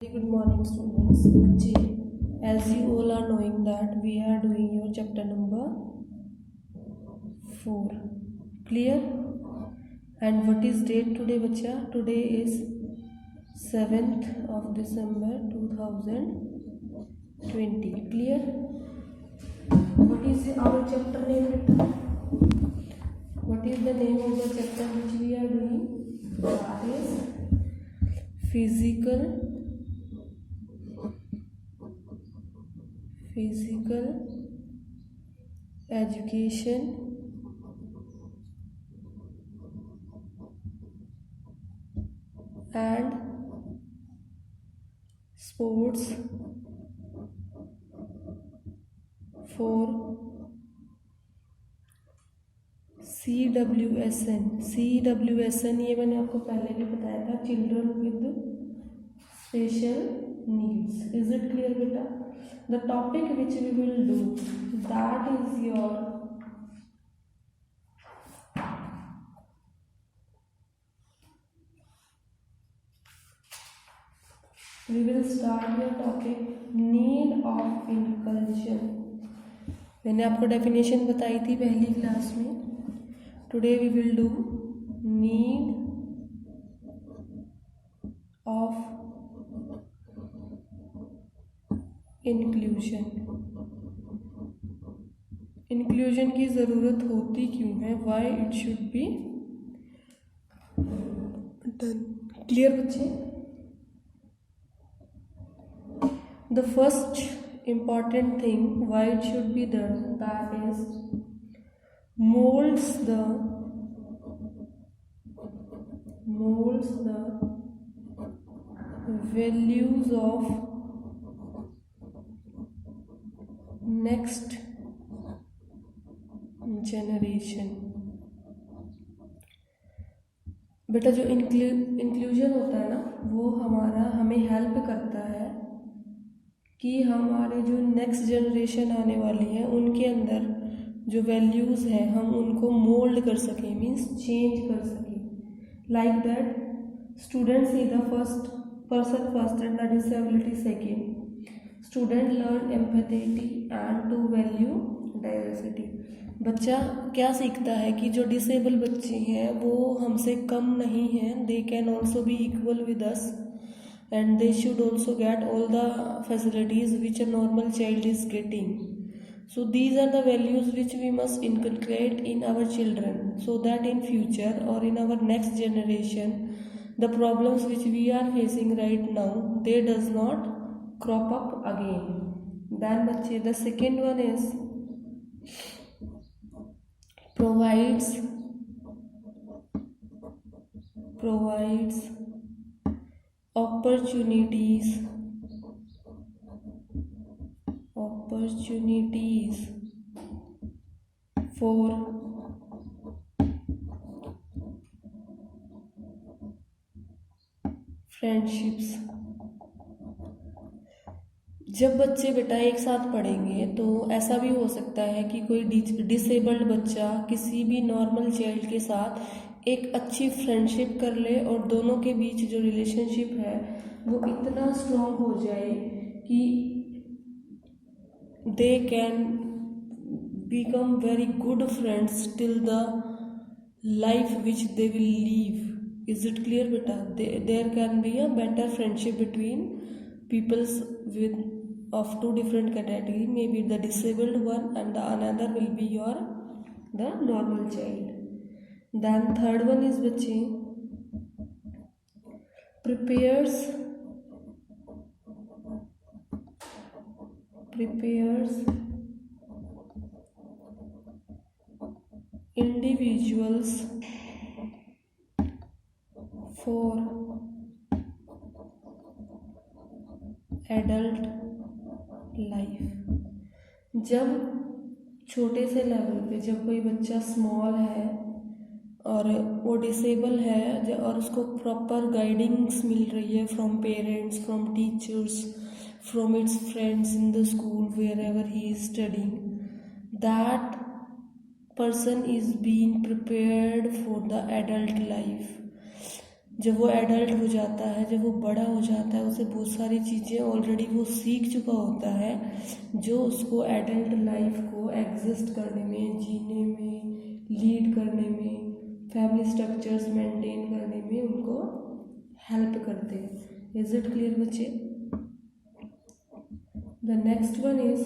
Good morning, students. बच्चे, as you all are knowing that we are doing your chapter number 4. Clear? And what is date today, बच्चा? Today is 7th of December 2020. Clear? What is our chapter name, beta? What is the name of the chapter which we are doing? That is physical education and sports for CWSN ये मैंने आपको पहले भी बताया था, children with special needs. Is it clear, beta? The topic which we will do, that is your we will start your topic need of inculcation. मैंने आपको definition बताई थी पहली क्लास में. Today we will do need of inclusion. Inclusion की ज़रूरत होती क्यों है, why it should be done. Clear बच्चे? The first important thing why it should be done, that is molds the values of next generation. बेटा जो inclusion होता है ना, वो हमें हेल्प करता है कि हमारे जो नेक्स्ट जनरेशन आने वाली है उनके अंदर जो वैल्यूज़ हैं हम उनको मोल्ड कर सकें, मीन्स चेंज कर सकें. Like that student see the first and the disability second. Student learn empathy and to value diversity. बच्चा क्या सीखता है कि जो डिसेबल बच्चे हैं वो हमसे कम नहीं हैं, they can also be equal with us and they should also get all the facilities which a normal child is getting. So these are the values which we must inculcate in our children, so that in future or in our next generation the problems which we are facing right now, they does not crop up again. Then bachche, the second one is provides opportunities for friendships. जब बच्चे बेटा एक साथ पढ़ेंगे तो ऐसा भी हो सकता है कि कोई डिसेबल्ड बच्चा किसी भी नॉर्मल चाइल्ड के साथ एक अच्छी फ्रेंडशिप कर ले और दोनों के बीच जो रिलेशनशिप है वो इतना स्ट्रॉन्ग हो जाए कि they can become very good friends till the life which they will live. Is it clear, beta? There can be a better friendship between peoples with of two different category. Maybe the disabled one and the another will be the normal child. Then third one is बच्चे prepares individuals for adult life. जब छोटे से level पे जब कोई बच्चा small है और वो डिसेबल है और उसको प्रॉपर गाइडिंग्स मिल रही है from parents, from teachers, from its friends in the school, wherever he is studying, that person is being prepared for the adult life. जब वो एडल्ट हो जाता है, जब वो बड़ा हो जाता है, उसे बहुत सारी चीज़ें ऑलरेडी वो सीख चुका होता है जो उसको एडल्ट लाइफ को एग्जिस्ट करने में, जीने में, लीड करने में, फैमिली स्ट्रक्चर्स मेंटेन करने में उनको हेल्प करते हैं। इज इट क्लियर बच्चे? The next one is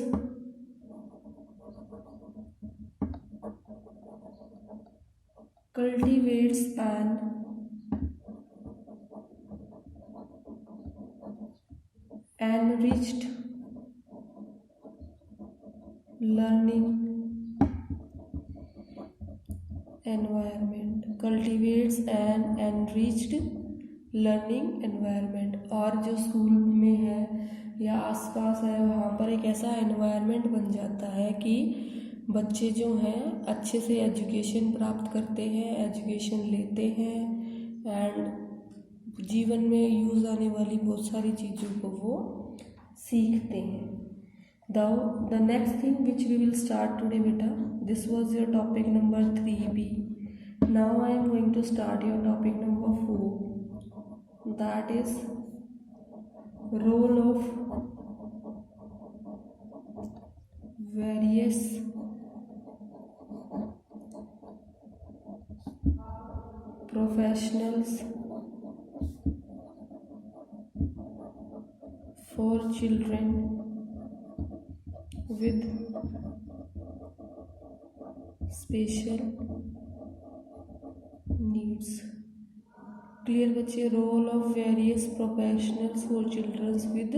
cultivates an enriched learning environment, cultivates an enriched learning environment। और जो स्कूल में है या आसपास है वहाँ पर एक ऐसा एनवायरनमेंट बन जाता है कि बच्चे जो हैं अच्छे से एजुकेशन प्राप्त करते हैं, एजुकेशन लेते हैं एंड जीवन में यूज़ आने वाली बहुत सारी चीज़ों को वो सीखते हैं। The next thing which we will start today beta, this was your topic number 3B. Now I am going to start your topic number 4, that is role of various professionals for children with special needs। Clear बच्चे? Role of various professionals for childrens with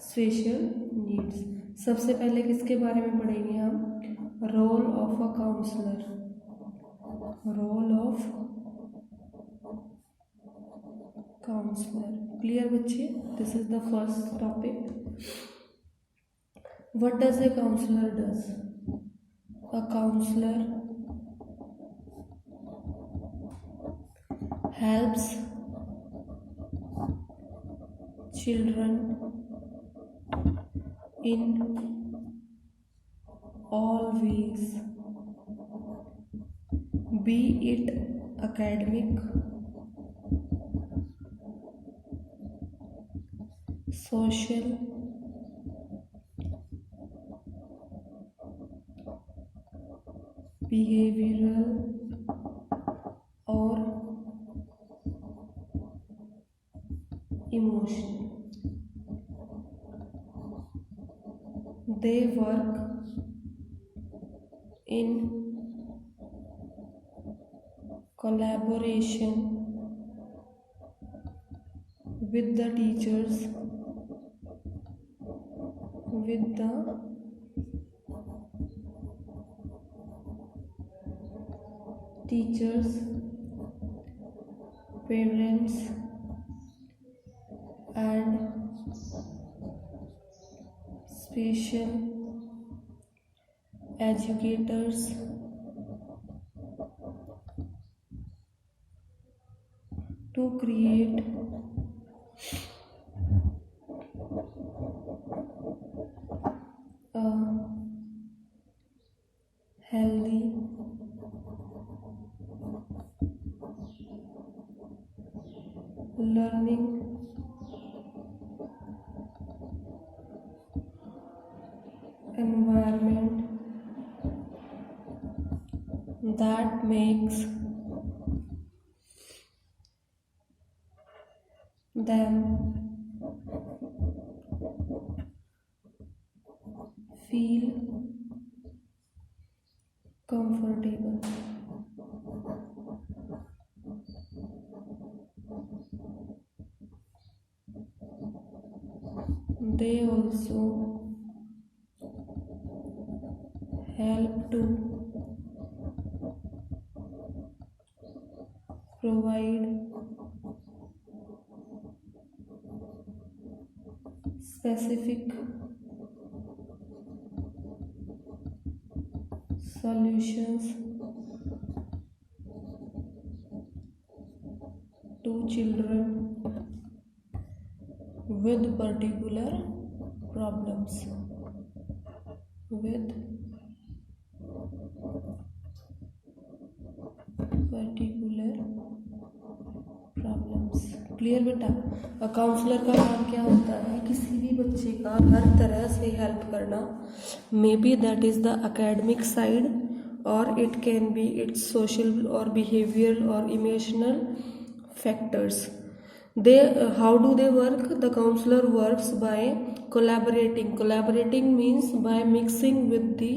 special needs. सबसे पहले किसके बारे में पढ़ेंगे हम? Role of a counsellor. Role of counsellor. Clear बच्चे? This is the first topic. What does a counsellor does? A counsellor helps children in all ways, be it academic, social, behavioral or emotional। They work in collaboration with the teachers, with the teachers, parents and special educators to create a healthy learning environment that makes them feel comfortable। They also help to provide specific solutions to children with particular problems, with particular problems। Clear बेटा। Counsellor का काम क्या होता है, किसी भी बच्चे का हर तरह से हेल्प करना, may be that is the academic side और it can be its social और बिहेवियर और emotional factors. How do they work? The counselor works by collaborating means by mixing with the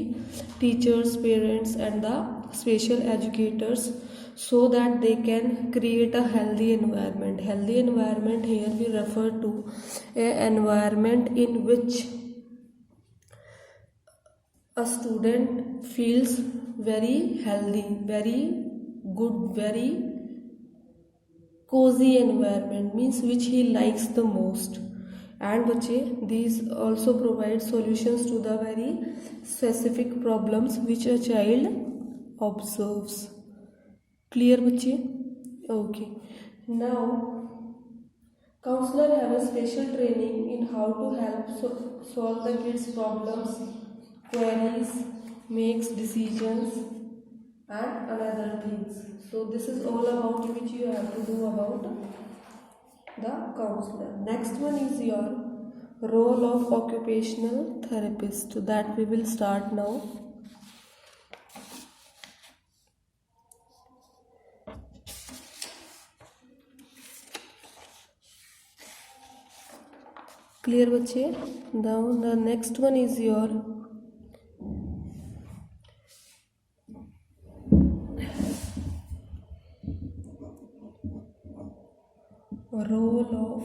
teachers, parents and the special educators so that they can create a healthy environment here we refer to an environment in which a student feels very healthy, very good, very cozy environment, means which he likes the most. And बच्चे these also provide solutions to the very specific problems which a child observes. Clear बच्चे? Okay. Now counselor have a special training in how to help solve the kids problems, queries, makes decisions and another things. So this is all about which you have to do about the counselor. Next one is your role of occupational therapist, that we will start now. Clear बच्चे? Now the next one is your role of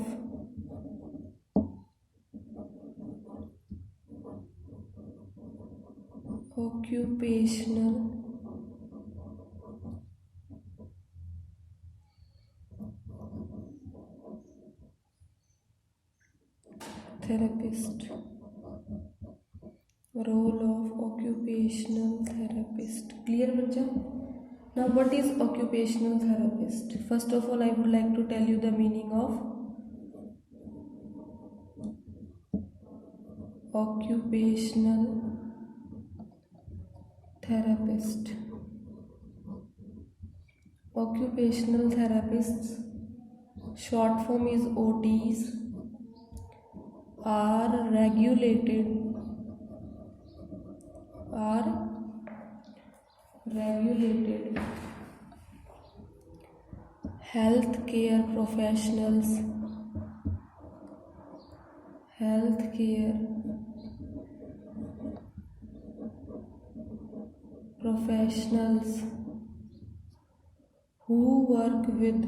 occupational therapist. Role of occupational therapist. Clear बच्चा? Now what is occupational therapist? First of all I would like to tell you the meaning of occupational therapist. Occupational therapists, short form is OTs, are regulated healthcare professionals who work with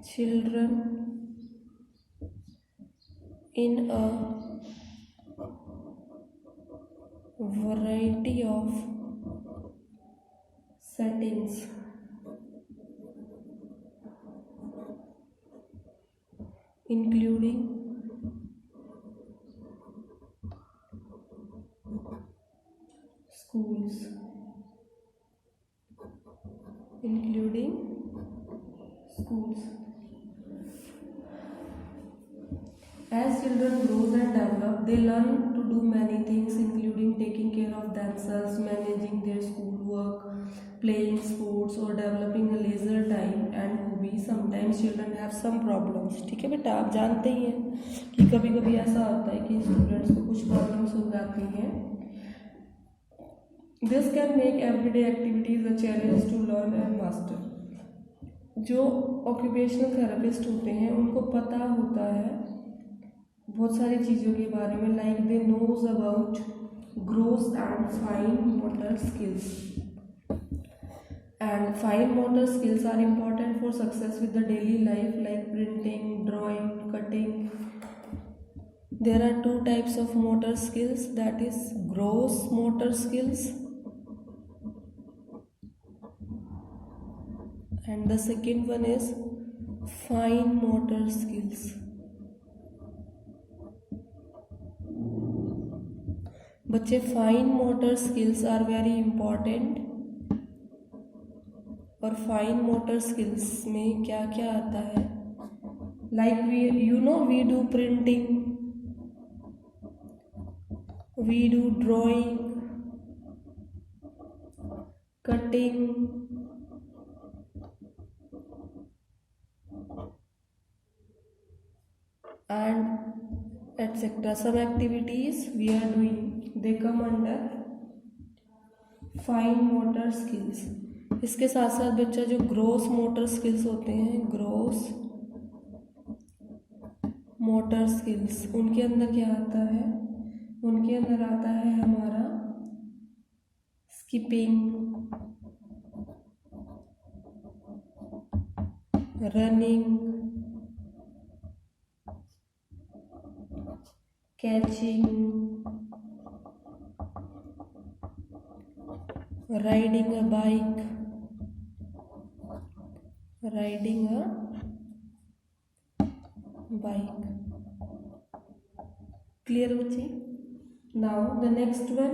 children in a variety of settings, including schools. As children grow and develop, they learn to do many things, including taking care of themselves, managing their schoolwork, playing sports or developing a leisure time and hobbies. Sometimes children have some problems. ठीक है बेटा, आप जानते ही हैं कि कभी कभी ऐसा होता है कि स्टूडेंट्स को कुछ प्रॉब्लम्स हो जाती हैं. This can make everyday activities a challenge to learn and master. जो ऑक्यूपेशनल थेरेपिस्ट होते हैं उनको पता होता है बहुत सारी चीज़ों के बारे में, like they knows about gross and fine motor skills. And fine motor skills are important for success with the daily life, like printing, drawing, cutting. There are two types of motor skills, that is gross motor skills and the second one is fine motor skills. बच्चे fine motor skills are very important. और fine motor skills में क्या क्या आता है, like we do printing, we do drawing, and etc. Some activities we are doing, they come under fine motor skills. इसके साथ साथ बच्चा जो ग्रोस मोटर स्किल्स होते हैं, ग्रोस मोटर स्किल्स, उनके अंदर क्या आता है? उनके अंदर आता है हमारा skipping, running, catching, riding a bike, riding a bike. Clear बच्चे? Now the next one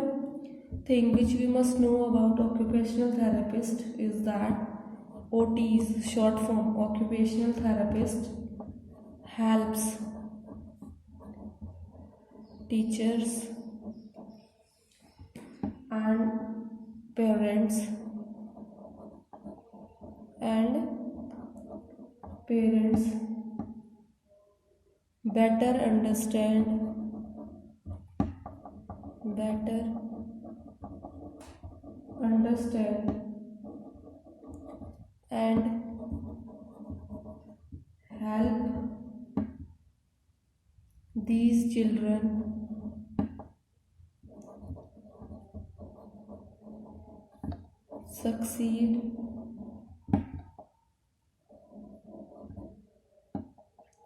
thing which we must know about occupational therapist is that OTs, short form occupational therapist, helps teachers and parents better understand and help these children succeed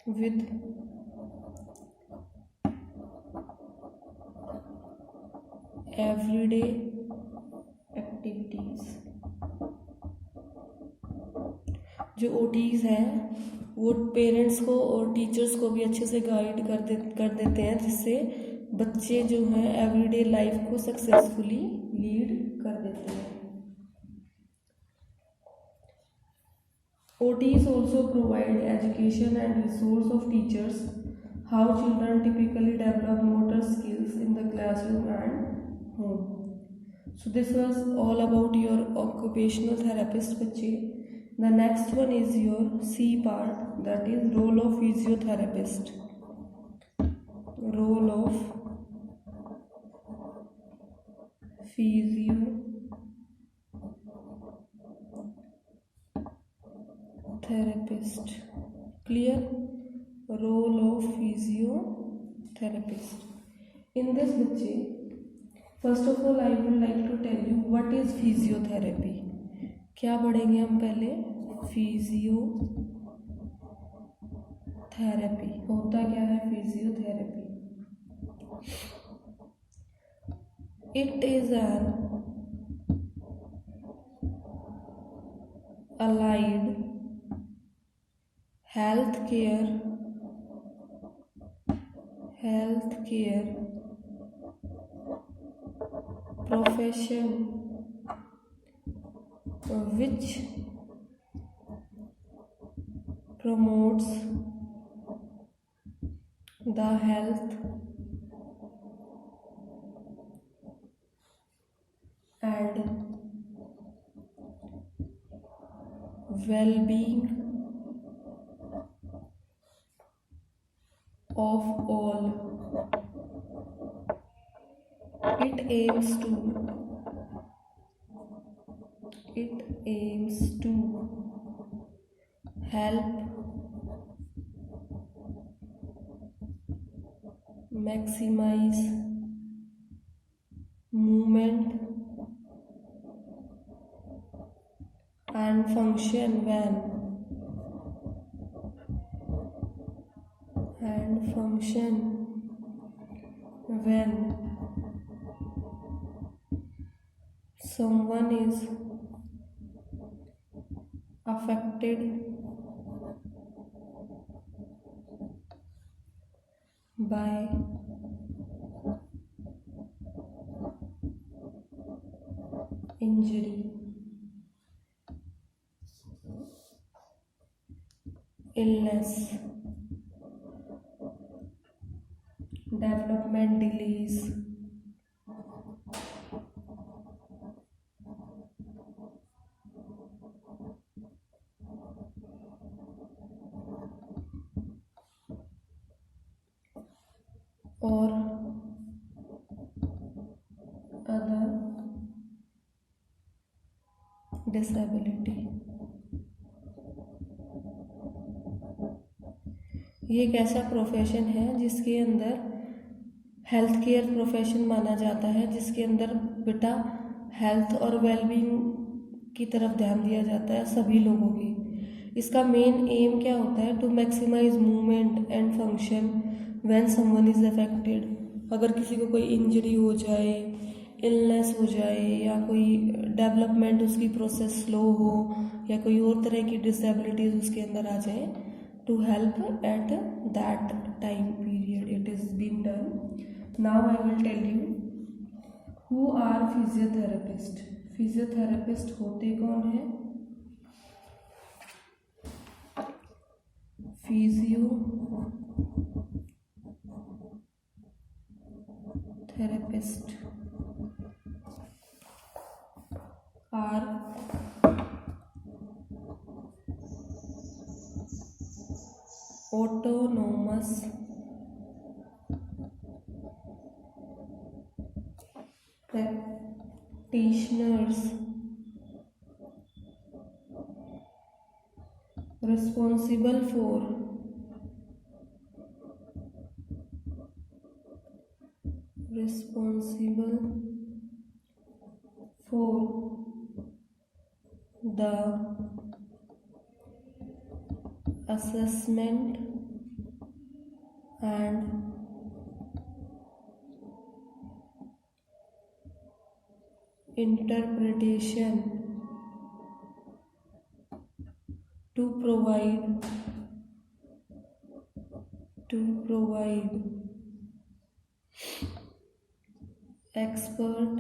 with everyday activities। जो OTs हैं वो parents को और teachers को भी अच्छे से guide कर देते हैं, जिससे बच्चे जो हैं एवरीडे लाइफ को सक्सेसफुली लीड कर देते हैं। OTs also provide education and resource of teachers how children typically develop motor skills in the classroom and home। So this was all about your occupational therapist बच्चे। The next one is your C part, that is role of physiotherapist। Role of physiotherapist। Clear? Role of physiotherapist। In this बच्चे, first of all I would like to tell you what is physiotherapy। क्या पढ़ेंगे हम पहले? Physiotherapy होता क्या है? Physiotherapy, it is an allied health care profession which promotes the health and well-being of all। It aims to help maximize movement and function when someone is affected by injury, illness, development delays, disability. ये एक ऐसा profession है जिसके अंदर health care profession माना जाता है, जिसके अंदर बेटा हेल्थ और वेलबींग की तरफ ध्यान दिया जाता है सभी लोगों की। इसका मेन एम क्या होता है? To maximize movement and function when someone is affected. अगर किसी को कोई इंजरी हो जाए, इलनेस हो जाए, या कोई डेवलपमेंट उसकी प्रोसेस स्लो हो, या कोई और तरह की डिसेबिलिटीज उसके अंदर आ जाए, to help at that time period it is been done. Now I will tell you who are physiotherapist. Physiotherapist होते कौन है? Physiotherapist are autonomous practitioners responsible for the assessment and interpretation to provide expert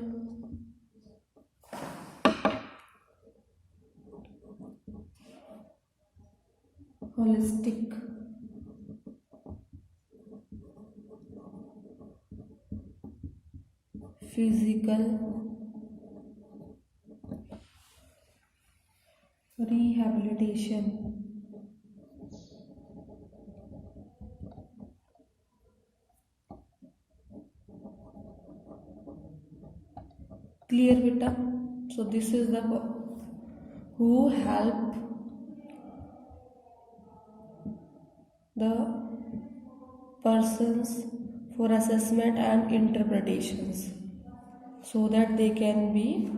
holistic physical rehabilitation. Clear beta? So this is the who help the persons for assessment and interpretations so that they can be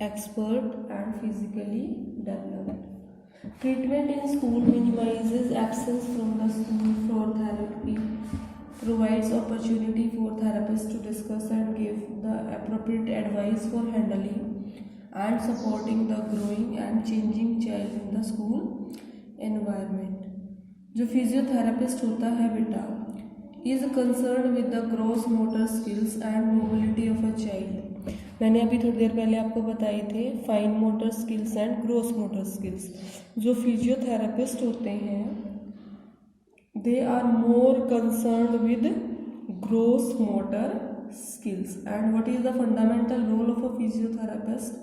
expert and physically developed. Treatment in school minimizes absence from the school for therapy, provides opportunity for therapists to discuss and give the appropriate advice for handling and supporting the growing and changing child in the school environment. जो physiotherapist होता है बेटा is concern with the gross motor skills and mobility of a child. मैंने अभी थोड़ी देर पहले आपको बताए थे fine motor skills and gross motor skills. जो फिजियोथेरेपिस्ट होते हैं they are more concern with gross motor skills. And what is the fundamental role of a physiotherapist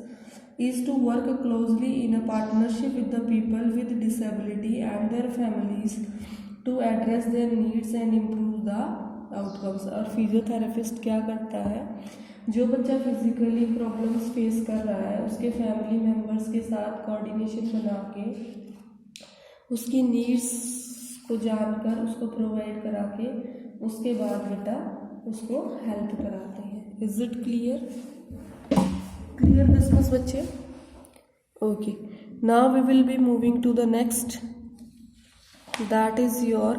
is to work closely in a partnership with the people with disability and their families to address their needs and improve the outcomes. और physiotherapist क्या करता है? जो बच्चा physically problems face कर रहा है उसके फैमिली मेम्बर्स के साथ कोऑर्डिनेशन बना के उसकी नीड्स को जानकर उसको प्रोवाइड करा के उसके बाद बेटा उसको हेल्प कराते हैं। Is it clear? Clear discuss बच्चे? Okay, now we will be moving to the next, that is your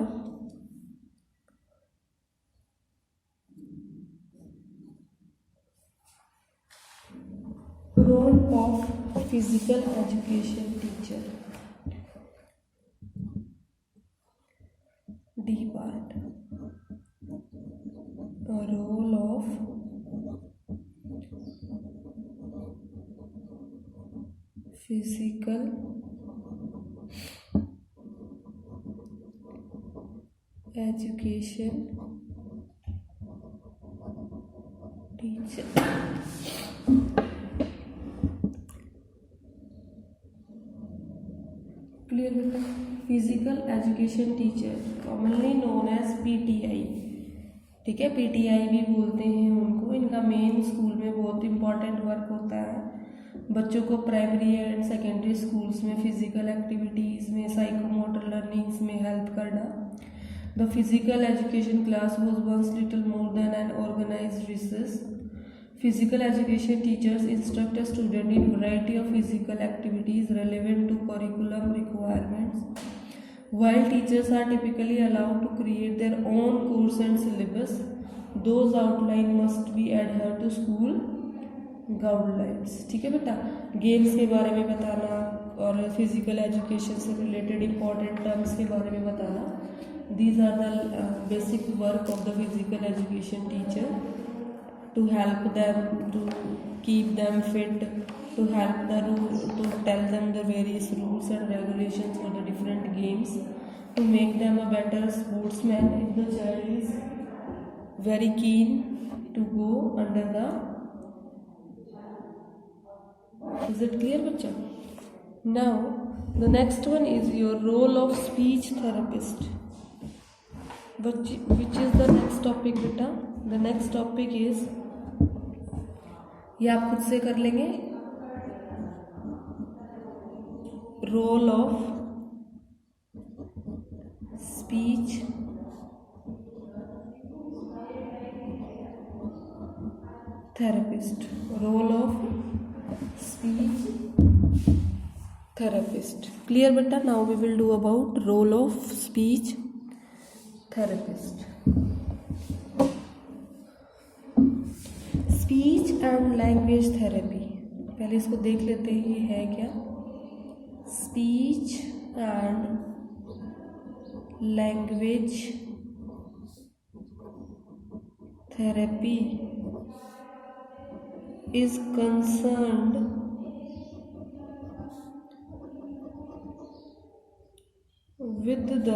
role of physical education teacher. D part, role of physical education teacher. Clear बेटा? Physical education teacher commonly known as PTI, ठीक है, PTI भी बोलते हैं उनको। इनका main school में बहुत इम्पॉर्टेंट वर्क होता है बच्चों को प्राइमरी एंड सेकेंडरी स्कूल्स में फिजिकल एक्टिविटीज़ में, साइकोमोटर लर्निंग्स में हेल्प करना। The physical education class was once little more than an organized research. Physical education teachers instruct a student in variety of physical activities relevant to curriculum requirements. While teachers are typically allowed to create their own course and syllabus, those outline must be adhered to school guidelines. ठीक है बेटा, games के बारे में बताना और physical education से related important terms के बारे में बताना. These are the basic work of the physical education teacher to help them, to keep them fit, to help to tell them the various rules and regulations for the different games, to make them a better sportsman if the child is very keen to go under the. Is it clear, bachcha? Now the next one is your role of speech therapist, which is the next topic beta. The next topic is, ये आप खुद से कर लेंगे, role of speech therapist. Role of speech therapist. Clear बेटा? Now we will do about role of speech therapist. Speech and language therapy, पहले इसको देख लेते हैं ये है क्या. Speech and language therapy is concerned with the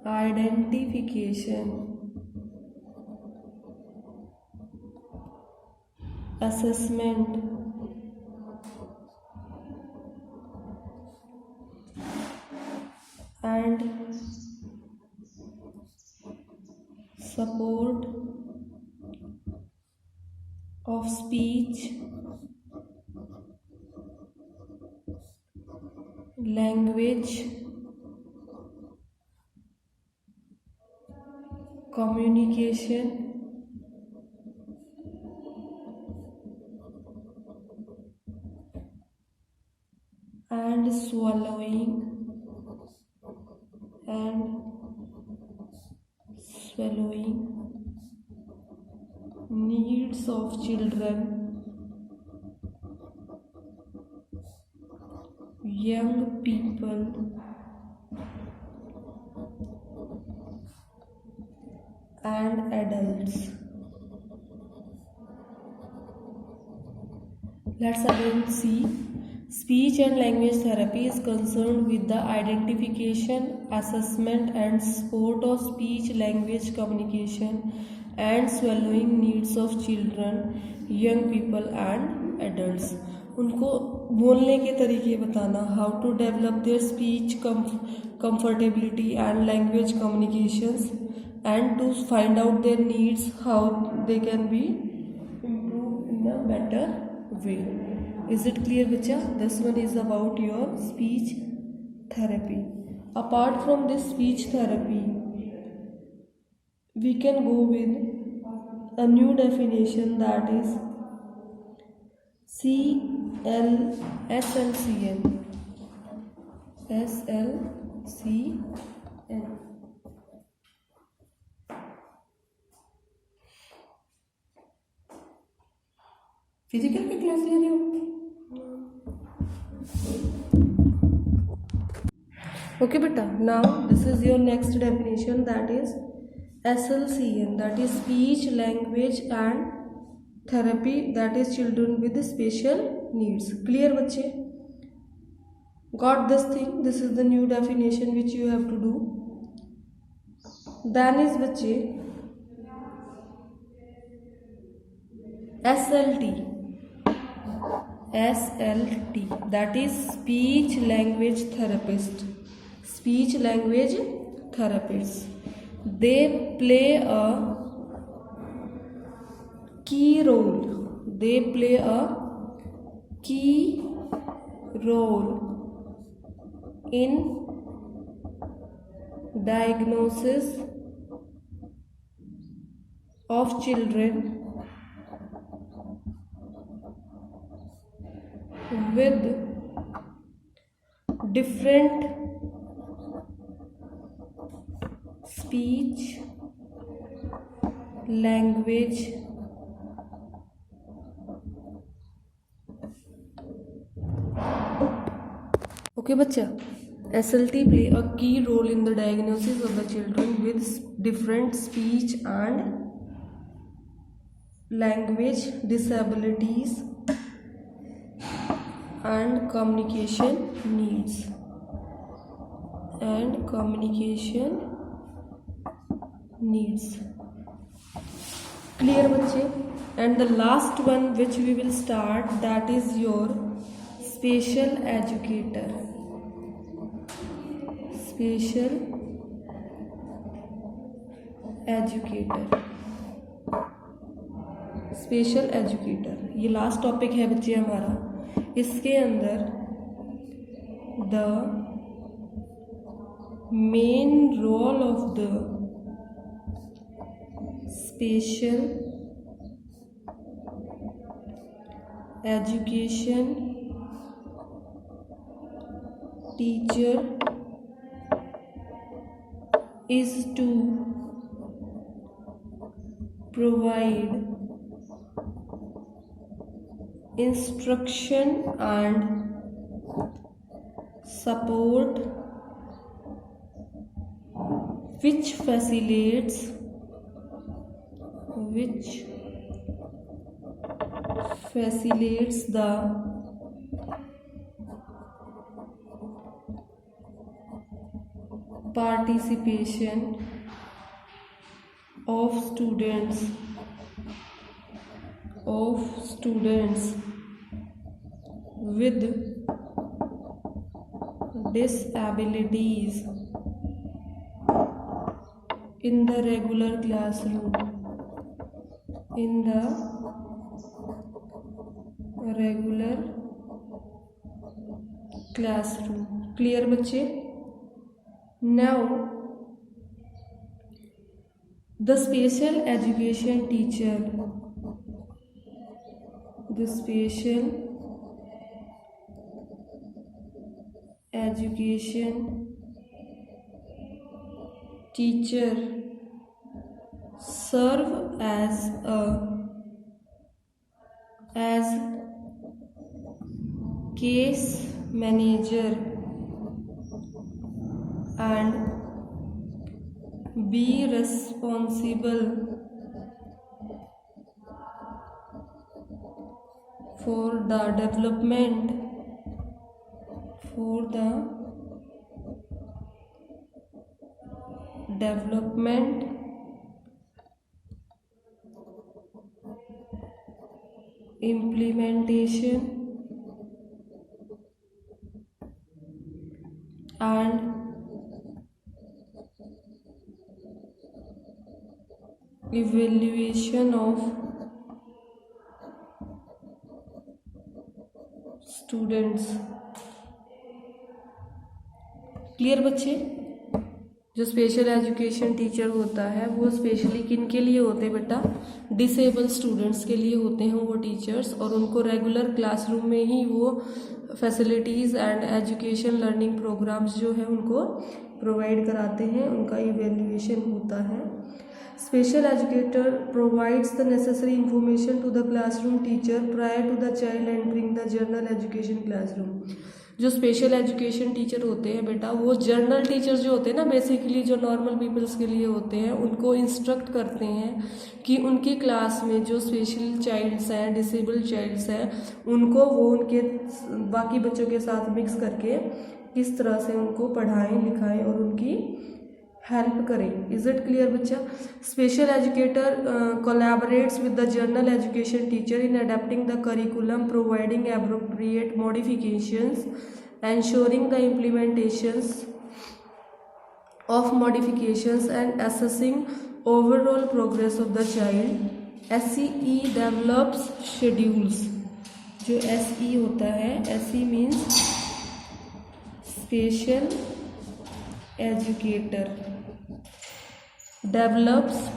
identification, assessment, and support of speech, language, communication, and swallowing needs of children, young people, and adults. Let's again see. Speech and language therapy is concerned with the identification, assessment and support of speech, language, communication and swallowing needs of children, young people and adults. उनको बोलने के तरीके बताना, how to develop their speech comfortability and language communications, and to find out their needs, how they can be improved in a better way. Is it clear, bacha? This one is about your speech therapy. Apart from this speech therapy, we can go with a new definition, that is SLCN. Physical की class ले रही हो? Okay beta, now this is your next definition, that is SLCN, that is speech, language and therapy, that is children with special needs. Clear बच्चे? Got this thing? This is the new definition which you have to do. Then is बच्चे SLT, that is speech language therapist. Speech language therapists, they play a key role. They play a key role in diagnosis of children with different speech, language, okay बच्चा, SLT play a key role in the diagnosis of the children with different speech and language disabilities and communication needs clear बच्चे. And the last one which we will start, that is your special educator. Special educator ये last topic है बच्चे हमारा. इसके अंदर the main role of the special education teacher is to provide instruction and support which facilitates the participation of students with disabilities in the regular classroom. Clear बच्चे. Now the special education teacher serve as case manager and be responsible for the development implementation and evaluation of students. Clear बच्चे. जो special education teacher होता है वो specially किन के लिए होते हैं बेटा? डिसेबल स्टूडेंट्स के लिए होते हैं वो टीचर्स, और उनको रेगुलर क्लासरूम में ही वो facilities and education learning programs जो है उनको प्रोवाइड कराते हैं, उनका इवेल्युएशन होता है. Special educator provides the necessary information to the classroom teacher prior to the child entering the general education classroom. जो स्पेशल एजुकेशन टीचर होते हैं बेटा वो जनरल टीचर जो होते हैं ना, बेसिकली जो नॉर्मल पीपल्स के लिए होते हैं, उनको इंस्ट्रक्ट करते हैं कि उनकी क्लास में जो स्पेशल चाइल्ड्स हैं, डिसेबल चाइल्ड्स हैं, उनको वो उनके बाकी बच्चों के साथ मिक्स करके किस तरह से उनको पढ़ाएं लिखाएं और उनकी हेल्प करें. इज इट क्लियर बच्चा? Special educator collaborates with the general education teacher in adapting the curriculum, providing appropriate modifications, ensuring the implementations of modifications and assessing overall progress of the child. SEE develops schedules. जो SE होता है, SE means special educator, develops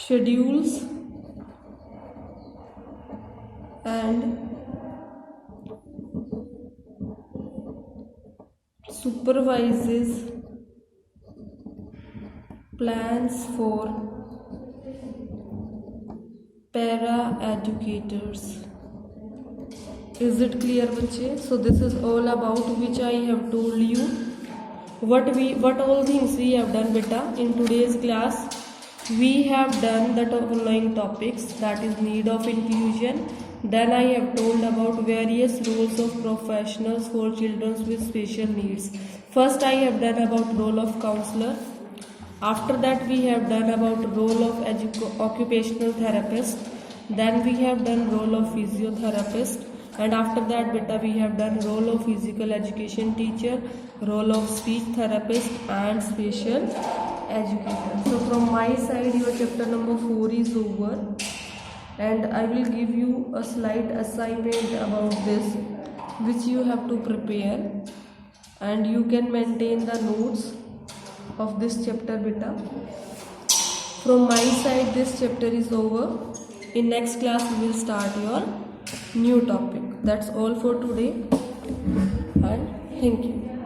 schedules and supervises plans for para educators. Is it clear बच्चे? So this is all about which I have told you what all things we have done beta in today's class. We have done the following topics, that is need of inclusion. Then I have told about various roles of professionals for children with special needs. First I have done about role of counselor. After that we have done about role of occupational therapist. Then we have done role of physiotherapist. And after that beta we have done role of physical education teacher, role of speech therapist and special educator. So from my side your chapter number 4 is over, and I will give you a slight assignment about this which you have to prepare, and you can maintain the notes of this chapter beta. From my side this chapter is over. In next class we will start your new topic. That's all for today, and thank you.